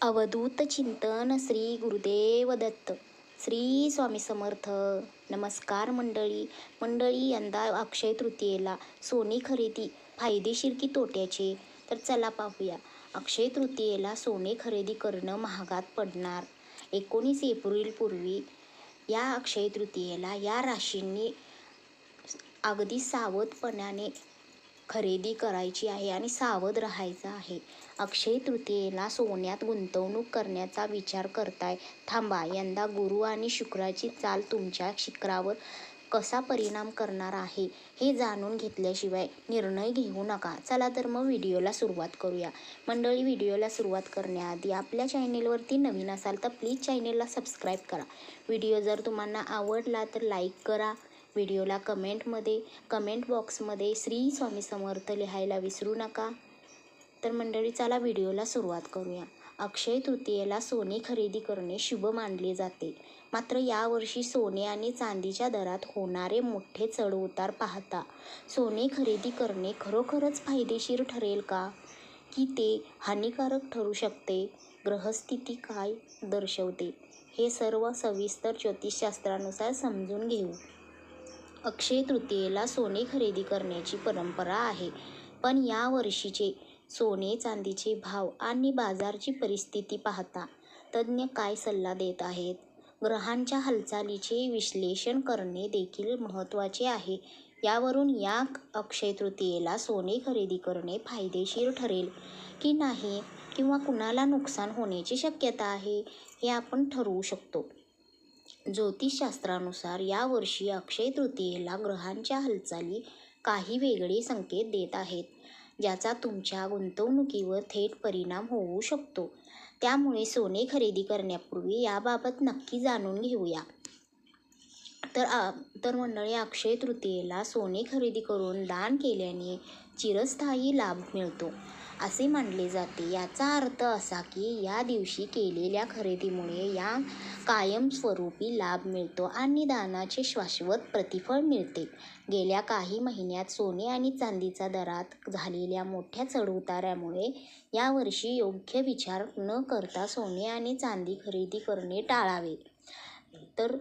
अवधूत चिंतन श्री गुरुदेव दत्त. श्री स्वामी समर्थ. नमस्कार मंडळी, यंदा अक्षय तृतीयेला सोने खरेदी फायदेशीर की तोट्याचे? तर चला पाहूया. अक्षय तृतीयेला सोने खरेदी करणं महागात पडणार. 19 एप्रिलपूर्वी या अक्षय तृतीयेला या राशींनी अगदी सावधपणाने खरेदी करायची आहे आणि सावध राहायचं आहे. अक्षय तृतीयेला सोन्यात गुंतवणूक करण्याचा विचार करताय, थांबा. यंदा गुरु आणि शुक्राची चाल तुमच्या शिखरावर कसा परिणाम करणार आहे हे जाणून घेतल्याशिवाय निर्णय घेऊ नका. चला तर मग व्हिडिओला सुरुवात करूया. मंडळी, व्हिडिओला सुरुवात करण्याआधी आपल्या चॅनेलवरती नवीन असाल तर प्लीज चॅनेलला सबस्क्राईब करा. व्हिडिओ जर तुम्हाला आवडला तर लाईक करा. व्हिडिओला कमेंट बॉक्समध्ये श्री स्वामी समर्थ लिहायला विसरू नका. तर मंडळी, चला व्हिडिओला सुरुवात करूया. अक्षय तृतीयेला सोने खरेदी करणे शुभ मानले जाते. मात्र यावर्षी सोने आणि चांदीच्या दरात होणारे मोठे चढउतार पाहता सोने खरेदी करणे खरोखरच फायदेशीर ठरेल का, की ते हानिकारक ठरू शकते? ग्रहस्थिती काय दर्शवते हे सर्व सविस्तर ज्योतिषशास्त्रानुसार समजून घेऊ. अक्षय तृतीयेला सोने खरेदी करण्याची परंपरा आहे, पण या वर्षीचे सोने चांदीचे भाव आणि बाजारची परिस्थिती पाहता तज्ज्ञ काय सल्ला देत आहेत? ग्रहांच्या हालचालीचे विश्लेषण करणे देखील महत्त्वाचे आहे. यावरून या अक्षय तृतीयेला सोने खरेदी करणे फायदेशीर ठरेल की नाही, किंवा कुणाला नुकसान होण्याची शक्यता आहे, हे आपण ठरवू शकतो. ज्योतिषशास्त्रानुसार यावर्षी अक्षय तृतीयेला ग्रहांच्या हालचाली काही वेगळे संकेत देत आहेत, ज्याचा तुमच्या गुंतवणुकीवर थेट परिणाम होऊ शकतो. त्यामुळे सोने खरेदी करण्यापूर्वी याबाबत नक्की जाणून घेऊया. तर मंडळी, अक्षय तृतीयेला सोने खरेदी करून दान केल्याने चिरस्थायी लाभ मिळतो असे मानले जाते. याचा अर्थ असा की या दिवशी केलेल्या खरेदीमुळे या कायमस्वरूपी लाभ मिळतो आणि दानाचे शाश्वत प्रतिफळ मिळते. गेल्या काही महिन्यात सोने आणि चांदीच्या दरात झालेल्या मोठ्या चढउतारामुळे यावर्षी योग्य विचार न करता सोने आणि चांदी खरेदी करणे टाळावे. तर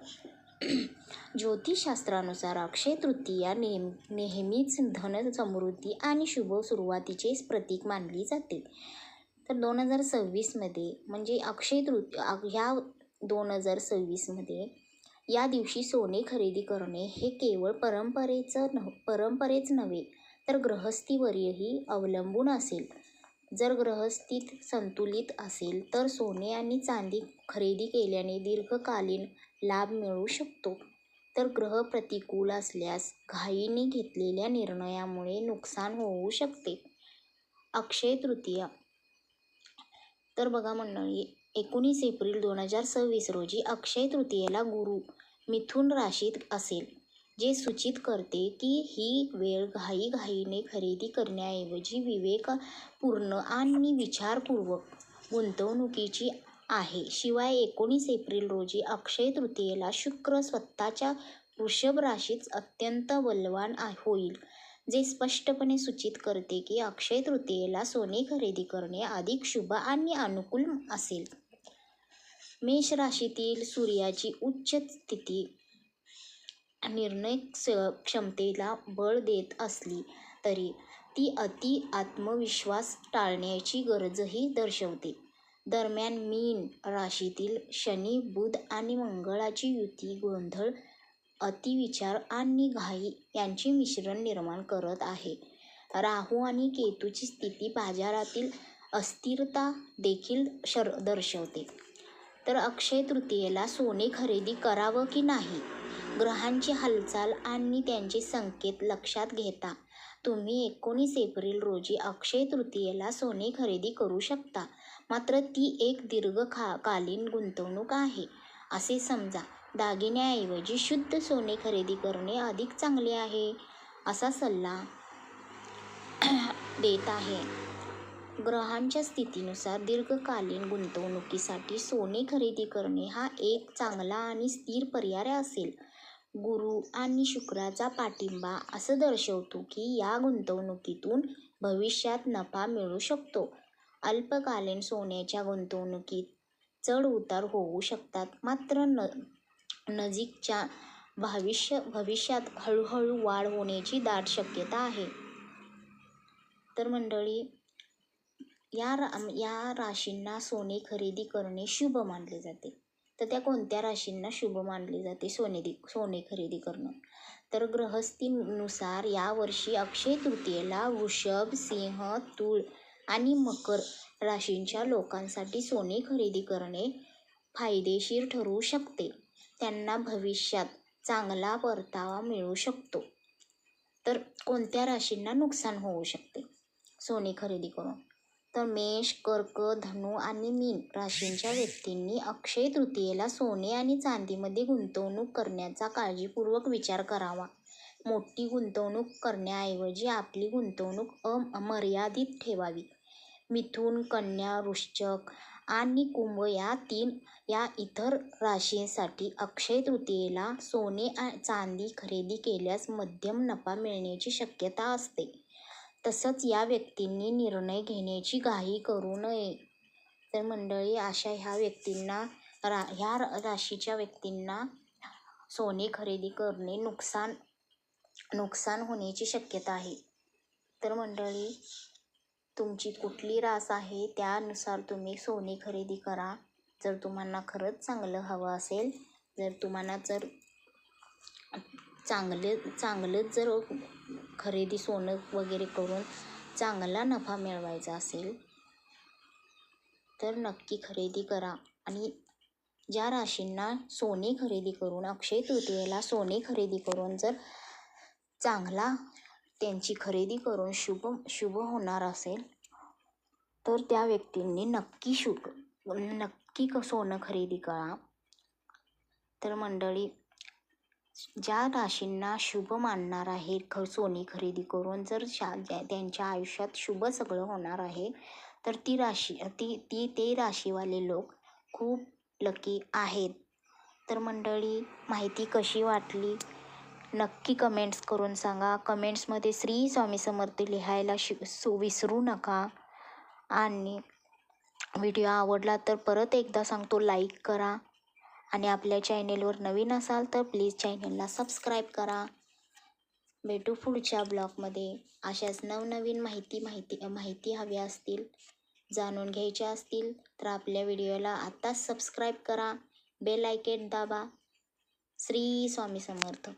ज्योतिषशास्त्रानुसार अक्षय तृतीया नेहमीच धन समृद्धी आणि शुभ सुरुवातीचे प्रतीक मानली जाते. तर 2026मध्ये म्हणजे अक्षय ह्या 2026मध्ये या दिवशी सोने खरेदी करणे हे केवळ परंपरेच नव्हे तर ग्रहस्थीवरही अवलंबून असेल. जर ग्रहस्थिती संतुलित असेल तर सोने आणि चांदी खरेदी केल्याने दीर्घकालीन लाभ मिळू शकतो. तर ग्रह प्रतिकूल असल्यास घाईने घेतलेल्या निर्णयामुळे नुकसान होऊ शकते. अक्षय तृतीया. तर बघा मंडळी, 19 एप्रिल 2026 रोजी अक्षय तृतीयेला गुरु मिथुन राशीत असेल, जे सूचित करते की ही वेळ घाईघाईने खरेदी करण्याऐवजी विवेकपूर्ण आणि विचारपूर्वक गुंतवणुकीची आहे. शिवाय 19 एप्रिल रोजी अक्षय तृतीयेला शुक्र स्वतःच्या वृषभ राशीत अत्यंत बलवान होईल, जे स्पष्टपणे सूचित करते की अक्षय तृतीयेला सोने खरेदी करणे अधिक शुभ आणि अनुकूल असेल. मेष राशीतील सूर्याची उच्च स्थिती निर्णय क्षमतेला बळ देत असली तरी ती आत्मविश्वास टाळण्याची गरजही दर्शवते. दरम्यान मीन राशीतील शनी, बुध आणि मंगळाची युती गोंधळ, अतिविचार आणि घाई यांचे मिश्रण निर्माण करत आहे. राहू आणि केतूची स्थिती बाजारातील अस्थिरता देखील दर्शवते. तर अक्षय तृतीयेला सोने खरेदी करावं की नाही? ग्रहांची हालचाल आणि त्यांचे संकेत लक्षात घेता तुम्ही 19 एप्रिल रोजी अक्षय तृतीयेला सोने खरेदी करू शकता. मात्र ती एक दीर्घकालीन गुंतवणूक आहे असे समजा. दागिन्याऐवजी शुद्ध सोने खरेदी करणे अधिक चांगले आहे, असा सल्ला देत आहे. ग्रहांच्या स्थितीनुसार दीर्घकालीन गुंतवणुकीसाठी सोने खरेदी करणे हा एक चांगला आणि स्थिर पर्याय असेल. गुरु आणि शुक्राचा पाठिंबा असं दर्शवतो की या गुंतवणुकीतून भविष्यात नफा मिळू शकतो. अल्पकालीन सोन्याच्या गुंतवणुकीत चढ उतार होऊ शकतात, मात्र नजीकच्या भविष्यात हळूहळू वाढ होण्याची दाट शक्यता आहे. तर मंडळी, या राशींना सोने खरेदी करणे शुभ मानले जाते. तर त्या कोणत्या राशींना शुभ मानले जाते सोने खरेदी करणं? तर ग्रहस्थीनुसार यावर्षी अक्षय तृतीयेला वृषभ, सिंह, तूळ आणि मकर राशींच्या लोकांसाठी सोने खरेदी करणे फायदेशीर ठरू शकते. त्यांना भविष्यात चांगला परतावा मिळू शकतो. तर कोणत्या राशींना नुकसान होऊ शकते सोने खरेदी करून? तर मेष, कर्क, धनु आणि मीन राशींच्या व्यक्तींनी अक्षय तृतीयेला सोने आणि चांदीमध्ये गुंतवणूक करण्याचा काळजीपूर्वक विचार करावा. मोठी गुंतवणूक करण्याऐवजी आपली गुंतवणूक मर्यादित ठेवावी. मिथुन, कन्या, वृश्चिक आणि कुंभ या इतर राशींसाठी अक्षय तृतीयेला सोने चांदी खरेदी केल्यास मध्यम नफा मिळण्याची शक्यता असते. तसंच या व्यक्तींनी निर्णय घेण्याची घाई करू नये. तर मंडळी, अशा ह्या राशीच्या व्यक्तींना सोने खरेदी करणे नुकसान होण्याची शक्यता आहे. तर मंडळी, तुमची कुठली रास आहे त्यानुसार तुम्ही सोने खरेदी करा. जर तुम्हाला खरंच चांगलं हवं असेल, जर तुम्हाला चांगलं जर खरेदी सोनं वगैरे करून चांगला नफा मिळवायचा असेल तर नक्की खरेदी करा. आणि ज्या राशींना सोने खरेदी करून अक्षय तृतीयेला सोने खरेदी करून जर चांगला त्यांची खरेदी करून शुभ होणार असेल तर त्या व्यक्तींनी नक्की सोनं खरेदी करा. तर मंडळी, ज्या राशींना शुभ मानणार आहे सोने खरेदी करून जर त्यांच्या आयुष्यात शुभ सगळं होणार आहे तर ते राशीवाले लोक खूप लकी आहेत. तर मंडळी, माहिती कशी वाटली नक्की कमेंट्स करून सांगा. कमेंट्समध्ये श्री स्वामी समर्थ लिहायला विसरू नका. आणि व्हिडिओ आवडला तर परत एकदा सांगतो, लाईक करा. आणि आपल्या चॅनेलवर नवीन असाल तर प्लीज चॅनेलला सबस्क्राईब करा. भेटू पुढच्या ब्लॉगमध्ये. अशाच नवनवीन माहिती हव्या असतील, जाणून घ्यायच्या असतील तर आपल्या व्हिडिओला आत्ताच सबस्क्राईब करा, बेल आयकॉन दाबा. श्री स्वामी समर्थ.